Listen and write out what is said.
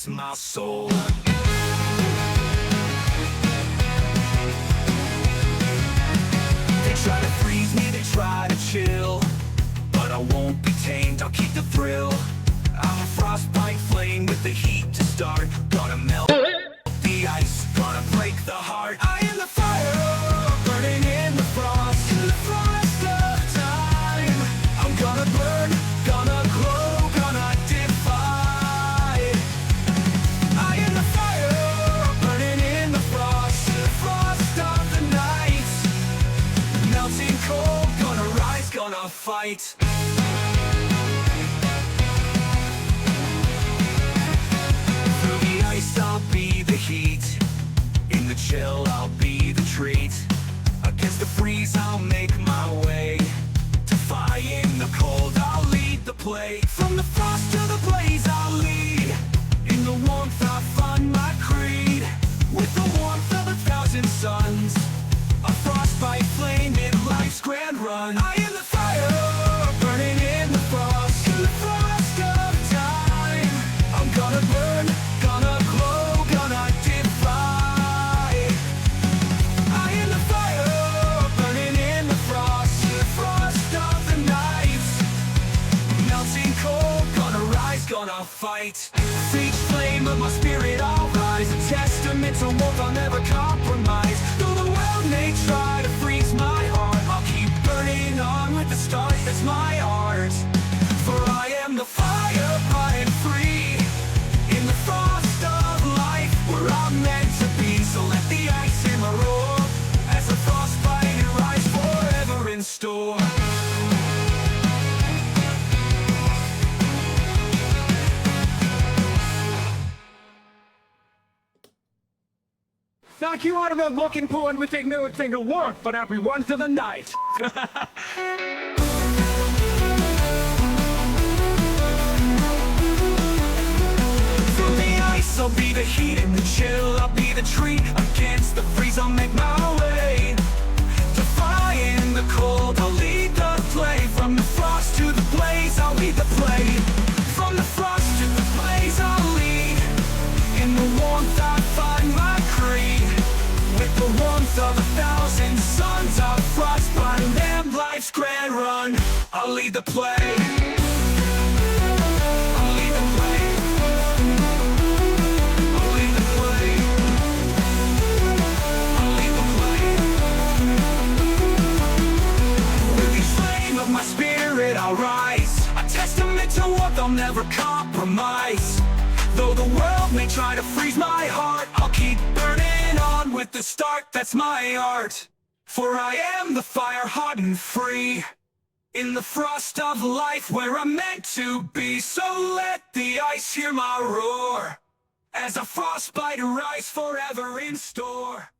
protects my soul. They try to freeze me, they try to chill, but I won't be tamed, I'll keep the thrill. I'm a frostbite flame with the heat to start. Gonna melt the ice, gonna break the heart. I am the fire, burning in the frost. In the frost of time, I'm gonna burn, gonna glow, gonna defy. I am the fire, burning in the frost. In the frost of the night, melting cold, gonna rise, gonna fight. I'll be the heat, in the chill I'll be the treat. Against the freeze I'll make my way, defying the cold I'll lead the play. From the frost to the blaze I'll lead, in the warmth I find my creed. With the warmth of 1,000 suns, a frostbite flame in life's grand run. I am the fire, burning in the frost. In the frost of time, I'm gonna burn, gonna glow, gonna defy. I am the fire, burning in the frost. In the frost of the night, melting cold, gonna rise, gonna fight. For each flame of my spirit I'll rise, a testament to warmth I'll never compromise. Though the world may try to freeze my heart, I'll keep burning on with the start that's my art. For I am the fire, bright and free, in the frost of life, where I'm meant to be. So let the ice in my roar, as a frostbite and rise forever in store. Knock you out of the looking pool and we take no thing to work, but everyone's to the night. Through the ice I'll be the heat, in the chill I'll be the treat. Against the freeze I'll make my way, defying the cold I'll lead the play. From the frost to the blaze I'll lead the play. From the frost to the blaze I'll lead, in the warmth I find my creed. With the warmth of 1,000 suns, I'll frostbite and life's grand run. I'll lead the play. I'll lead the play. I'll lead the play. I'll lead the play. With each flame of my spirit I'll rise, a testament to warmth I'll never compromise. Though the world may try to freeze my heart, I'll keep burning on with the start that's my art. For I am the fire, hot and free, in the frost of life, where I'm meant to be. So let the ice hear my roar, as a frostbite rise forever in store.